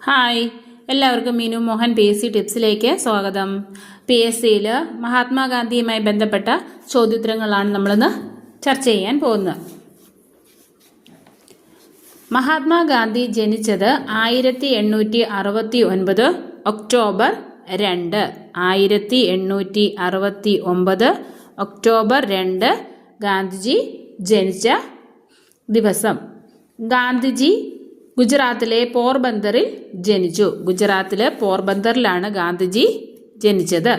Hi, എല്ലാവർക്കും Meenu Mohan PSC ടിപ്സിലേക്ക് സ്വാഗതം. PSCയിൽ മഹാത്മാഗാന്ധിയുമായി ബന്ധപ്പെട്ട ചോദ്യോത്തരങ്ങളാണ് നമ്മളിന്ന് ചർച്ച ചെയ്യാൻ പോകുന്നത്. മഹാത്മാഗാന്ധി ജനിച്ചത് 1869 ഒക്ടോബർ 2. 1869 ഒക്ടോബർ 2 ഗാന്ധിജി ജനിച്ച ദിവസം. ഗാന്ധിജി ഗുജറാത്തിലെ പോർബന്തറിൽ ജനിച്ചു. ഗുജറാത്തിലെ പോർബന്തറിലാണ് ഗാന്ധിജി ജനിച്ചത്.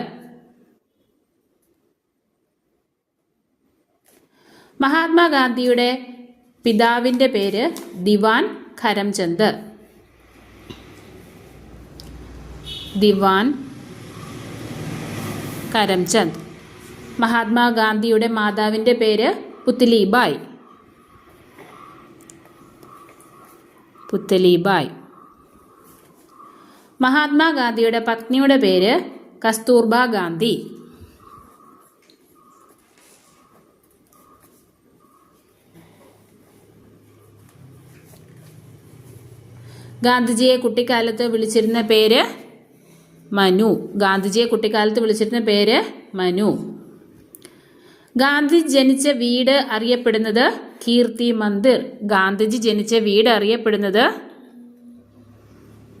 മഹാത്മാഗാന്ധിയുടെ പിതാവിൻ്റെ പേര് ദിവാൻ കരംചന്ദ്. ദിവാൻ കരംചന്ദ്. മഹാത്മാഗാന്ധിയുടെ മാതാവിൻ്റെ പേര് പുത്ലിബായ്. പുത്ലിബായ്. മഹാത്മാഗാന്ധിയുടെ പത്നിയുടെ പേര് കസ്തൂർബ ഗാന്ധി. ഗാന്ധിജിയെ കുട്ടിക്കാലത്ത് വിളിച്ചിരുന്ന പേര് മനു. ഗാന്ധിജിയെ കുട്ടിക്കാലത്ത് വിളിച്ചിരുന്ന പേര് മനു. ഗാന്ധി ജനിച്ച വീട് അറിയപ്പെടുന്നത് കീർത്തി മന്ദിർ. ഗാന്ധിജി ജനിച്ച വീട് അറിയപ്പെടുന്നത്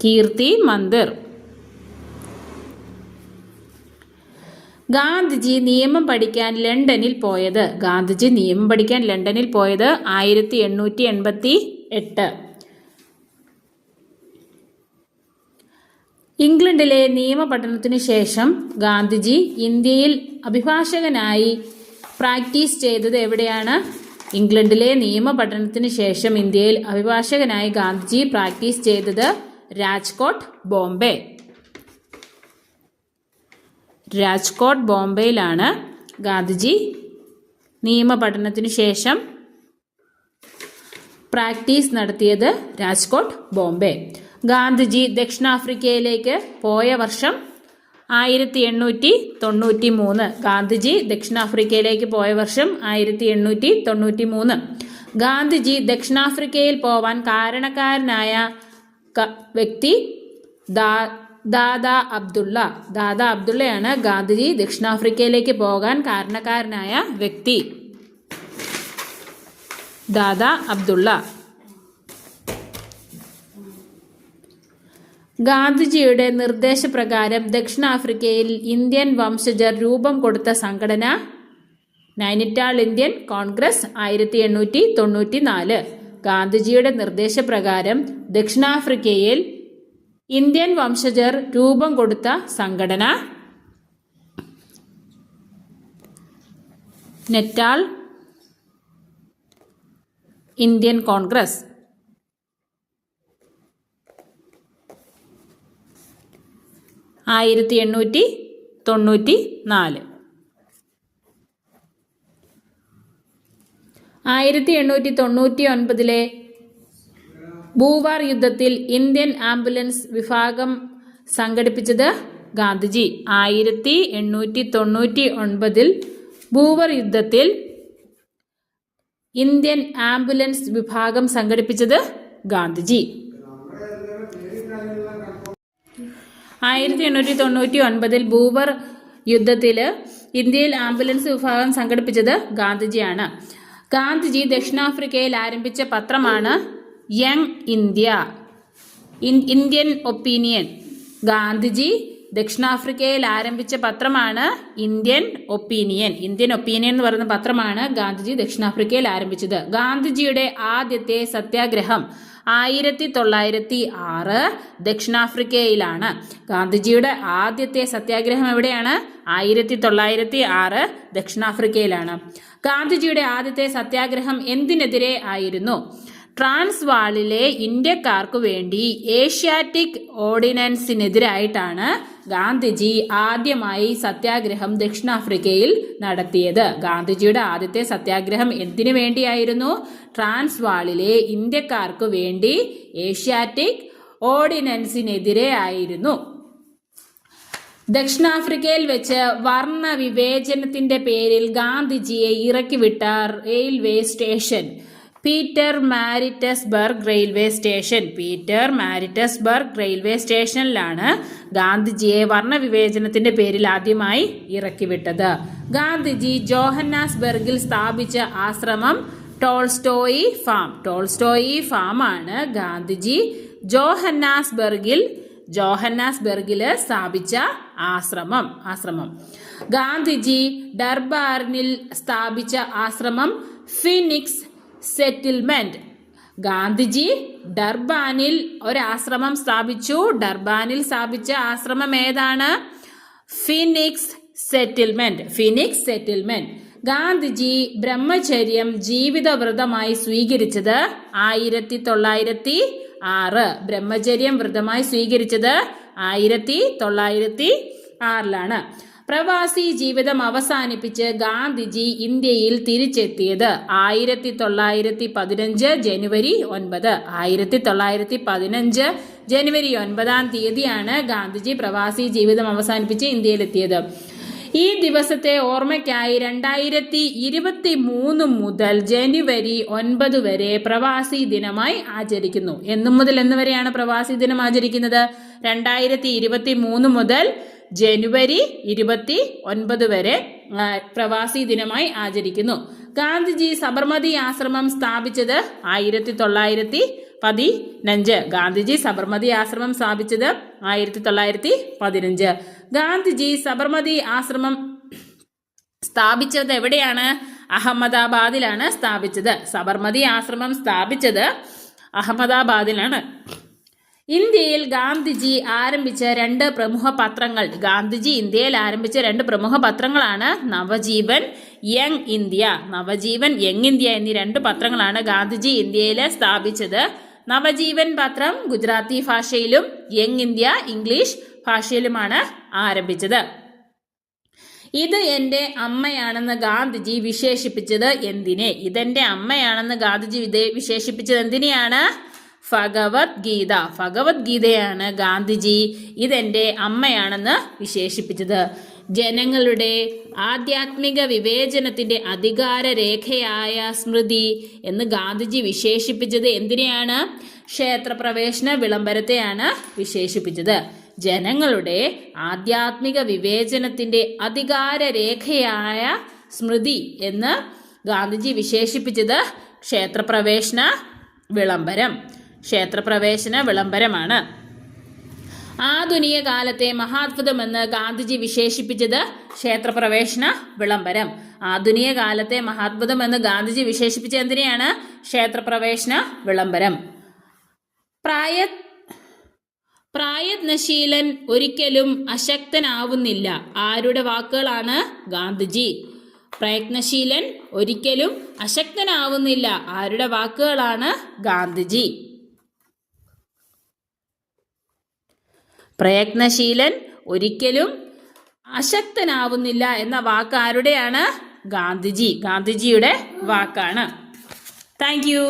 കീർത്തി മന്ദിർ. ഗാന്ധിജി നിയമം പഠിക്കാൻ ലണ്ടനിൽ പോയത്. ഗാന്ധിജി നിയമം പഠിക്കാൻ ലണ്ടനിൽ പോയത് 1888. ഇംഗ്ലണ്ടിലെ നിയമ പഠനത്തിനു ശേഷം ഗാന്ധിജി ഇന്ത്യയിൽ അഭിഭാഷകനായി പ്രാക്ടീസ് ചെയ്തത് എവിടെയാണ്? ഇംഗ്ലണ്ടിലെ നിയമ പഠനത്തിന് ശേഷം ഇന്ത്യയിൽ അഭിഭാഷകനായി ഗാന്ധിജി പ്രാക്ടീസ് ചെയ്തത് രാജ്കോട്ട്, ബോംബെ. രാജ്കോട്ട്, ബോംബെയിലാണ് ഗാന്ധിജി നിയമ പഠനത്തിന് ശേഷം പ്രാക്ടീസ് നടത്തിയത്. രാജ്കോട്ട്, ബോംബെ. ഗാന്ധിജി ദക്ഷിണാഫ്രിക്കയിലേക്ക് പോയ വർഷം 1893. ഗാന്ധിജി ദക്ഷിണാഫ്രിക്കയിലേക്ക് പോയ വർഷം 1893. ഗാന്ധിജി ദക്ഷിണാഫ്രിക്കയിൽ പോവാൻ കാരണക്കാരനായ വ്യക്തി ദാദാ അബ്ദുള്ള. ദാദാ അബ്ദുള്ളയാണ് ഗാന്ധിജി ദക്ഷിണാഫ്രിക്കയിലേക്ക് പോകാൻ കാരണക്കാരനായ വ്യക്തി. ദാദാ അബ്ദുള്ള. ഗാന്ധിജിയുടെ നിർദ്ദേശപ്രകാരം ദക്ഷിണാഫ്രിക്കയിൽ ഇന്ത്യൻ വംശജർ രൂപം കൊടുത്ത സംഘടന നൈനിറ്റാൾ ഇന്ത്യൻ കോൺഗ്രസ് 1894. ഗാന്ധിജിയുടെ നിർദ്ദേശപ്രകാരം ദക്ഷിണാഫ്രിക്കയിൽ ഇന്ത്യൻ വംശജർ രൂപം കൊടുത്ത സംഘടന നൈനിറ്റാൾ ഇന്ത്യൻ കോൺഗ്രസ്. 1894. 1899 ഭൂവാർ യുദ്ധത്തിൽ ഇന്ത്യൻ ആംബുലൻസ് വിഭാഗം സംഘടിപ്പിച്ചത് ഗാന്ധിജി. 1899 ഭൂവാർ യുദ്ധത്തിൽ ഇന്ത്യൻ ആംബുലൻസ് വിഭാഗം സംഘടിപ്പിച്ചത് ഗാന്ധിജി. 1899 ഭൂവർ യുദ്ധത്തിൽ ഇന്ത്യയിൽ ആംബുലൻസ് വിഭാഗം സംഘടിപ്പിച്ചത് ഗാന്ധിജിയാണ്. ഗാന്ധിജി ദക്ഷിണാഫ്രിക്കയിൽ ആരംഭിച്ച പത്രമാണ് young India, Indian opinion. Gandhiji ദക്ഷിണാഫ്രിക്കയിൽ ആരംഭിച്ച പത്രമാണ് ഇന്ത്യൻ ഒപ്പീനിയൻ. ഇന്ത്യൻ ഒപ്പീനിയൻ എന്ന് പറയുന്ന പത്രമാണ് ഗാന്ധിജി ദക്ഷിണാഫ്രിക്കയിൽ ആരംഭിച്ചത്. ഗാന്ധിജിയുടെ ആദ്യത്തെ സത്യാഗ്രഹം 1906 ദക്ഷിണാഫ്രിക്കയിലാണ്. ഗാന്ധിജിയുടെ ആദ്യത്തെ സത്യാഗ്രഹം എവിടെയാണ്? 1906 ദക്ഷിണാഫ്രിക്കയിലാണ്. ഗാന്ധിജിയുടെ ആദ്യത്തെ സത്യാഗ്രഹം എന്തിനെതിരെ ആയിരുന്നു? ട്രാൻസ്വാളിലെ ഇന്ത്യക്കാർക്കു വേണ്ടി ഏഷ്യാറ്റിക് ഓർഡിനൻസിനെതിരായിട്ടാണ് ഗാന്ധിജി ആദ്യമായി സത്യാഗ്രഹം ദക്ഷിണാഫ്രിക്കയിൽ നടത്തിയത്. ഗാന്ധിജിയുടെ ആദ്യത്തെ സത്യാഗ്രഹം എന്തിനു വേണ്ടിയായിരുന്നു? ട്രാൻസ്വാളിലെ ഇന്ത്യക്കാർക്കു വേണ്ടി ഏഷ്യാറ്റിക് ഓർഡിനൻസിനെതിരെ ആയിരുന്നു. ദക്ഷിണാഫ്രിക്കയിൽ വെച്ച് വർണ്ണ വിവേചനത്തിന്റെ പേരിൽ ഗാന്ധിജിയെ ഇറക്കിവിട്ട railway station Pietermaritzburg railway station. Pietermaritzburg railway സ്റ്റേഷനിലാണ് ഗാന്ധിജിയെ വർണ്ണവിവേചനത്തിന്റെ പേരിൽ ആദ്യമായി ഇറക്കിവിട്ടത്. ഗാന്ധിജി ജോഹന്നാസ്ബർഗിൽ സ്ഥാപിച്ച ആശ്രമം ടോൾസ്റ്റോയി ഫാം. ടോൾസ്റ്റോയി ഫാമാണ് ഗാന്ധിജി ജോഹന്നാസ്ബർഗിൽ സ്ഥാപിച്ച ആശ്രമം. ഗാന്ധിജി ഡർബാനിൽ സ്ഥാപിച്ച ആശ്രമം ഫിനിക്സ് സെറ്റിൽമെന്റ്. ഗാന്ധിജി ഡർബാനിൽ ഒരാശ്രമം സ്ഥാപിച്ചു. ഡർബാനിൽ സ്ഥാപിച്ച ആശ്രമം ഏതാണ്? Phoenix settlement. ഗാന്ധിജി ബ്രഹ്മചര്യം ജീവിതവ്രതമായി സ്വീകരിച്ചത് 1906. ബ്രഹ്മചര്യം വ്രതമായി സ്വീകരിച്ചത് 1906 പ്രവാസി ജീവിതം അവസാനിപ്പിച്ച് ഗാന്ധിജി ഇന്ത്യയിൽ തിരിച്ചെത്തിയത് 1915 ജനുവരി 9. 1915 ജനുവരി 9 ഗാന്ധിജി പ്രവാസി ജീവിതം അവസാനിപ്പിച്ച് ഇന്ത്യയിലെത്തിയത്. ഈ ദിവസത്തെ ഓർമ്മയ്ക്കായി 2023 മുതൽ ജനുവരി 9 വരെ പ്രവാസി ദിനമായി ആചരിക്കുന്നു. എന്നു മുതൽ എന്ന് വരെയാണ് പ്രവാസി ദിനം ആചരിക്കുന്നത്? 2023 മുതൽ ജനുവരി 29 വരെ പ്രവാസി ദിനമായി ആചരിക്കുന്നു. ഗാന്ധിജി സബർമതി ആശ്രമം സ്ഥാപിച്ചത് 1915. ഗാന്ധിജി സബർമതി ആശ്രമം സ്ഥാപിച്ചത് 1915. ഗാന്ധിജി സബർമതി ആശ്രമം സ്ഥാപിച്ചത് എവിടെയാണ്? അഹമ്മദാബാദിലാണ് സ്ഥാപിച്ചത്. സബർമതി ആശ്രമം സ്ഥാപിച്ചത് അഹമ്മദാബാദിലാണ്. ഇന്ത്യയിൽ ഗാന്ധിജി ആരംഭിച്ച 2 പ്രമുഖ പത്രങ്ങൾ. ഗാന്ധിജി ഇന്ത്യയിൽ ആരംഭിച്ച 2 പ്രമുഖ പത്രങ്ങളാണ് നവജീവൻ, യങ് ഇന്ത്യ എന്നീ 2 പത്രങ്ങളാണ് ഗാന്ധിജി ഇന്ത്യയിൽ സ്ഥാപിച്ചത്. നവജീവൻ പത്രം ഗുജറാത്തി ഭാഷയിലും യങ് ഇന്ത്യ ഇംഗ്ലീഷ് ഭാഷയിലുമാണ് ആരംഭിച്ചത്. ഇത് എൻ്റെ അമ്മയാണെന്ന് ഗാന്ധിജി വിശേഷിപ്പിച്ചത് എന്തിനെ? ഇതെന്റെ അമ്മയാണെന്ന് ഗാന്ധിജി വിശേഷിപ്പിച്ചത് എന്തിനെയാണ്? ഭഗവത്ഗീതയാണ് ഗാന്ധിജി ഇതെന്റെ അമ്മയാണെന്ന് വിശേഷിപ്പിച്ചത്. ജനങ്ങളുടെ ആധ്യാത്മിക വിവേചനത്തിന്റെ അധികാര രേഖയായ സ്മൃതി എന്ന് ഗാന്ധിജി വിശേഷിപ്പിച്ചത് എന്തിനെയാണ്? ക്ഷേത്രപ്രവേശന വിളംബരത്തെയാണ് വിശേഷിപ്പിച്ചത്. ജനങ്ങളുടെ ആധ്യാത്മിക വിവേചനത്തിന്റെ അധികാര രേഖയായ സ്മൃതി എന്ന് ഗാന്ധിജി വിശേഷിപ്പിച്ചത് ക്ഷേത്രപ്രവേശന വിളംബരമാണ്. ആധുനിക കാലത്തെ മഹാത്ഭുതമെന്ന് ഗാന്ധിജി വിശേഷിപ്പിച്ചത് ക്ഷേത്രപ്രവേശന വിളംബരം. ആധുനിക കാലത്തെ മഹാത്ഭുതമെന്ന് ഗാന്ധിജി വിശേഷിപ്പിച്ച എന്തിനെയാണ്? ക്ഷേത്രപ്രവേശന വിളംബരം. പ്രായത്നശീലൻ ഒരിക്കലും അശക്തനാവുന്നില്ല. ആരുടെ വാക്കുകളാണ്? ഗാന്ധിജി. പ്രയത്നശീലൻ ഒരിക്കലും അശക്തനാവുന്നില്ല. ആരുടെ വാക്കുകളാണ്? ഗാന്ധിജി. പ്രയത്നശീലൻ ഒരിക്കലും അശക്തനാവുന്നില്ല എന്ന വാക്ക് ആരുടെയാണ്? ഗാന്ധിജിയുടെ വാക്കാണ്. Thank you.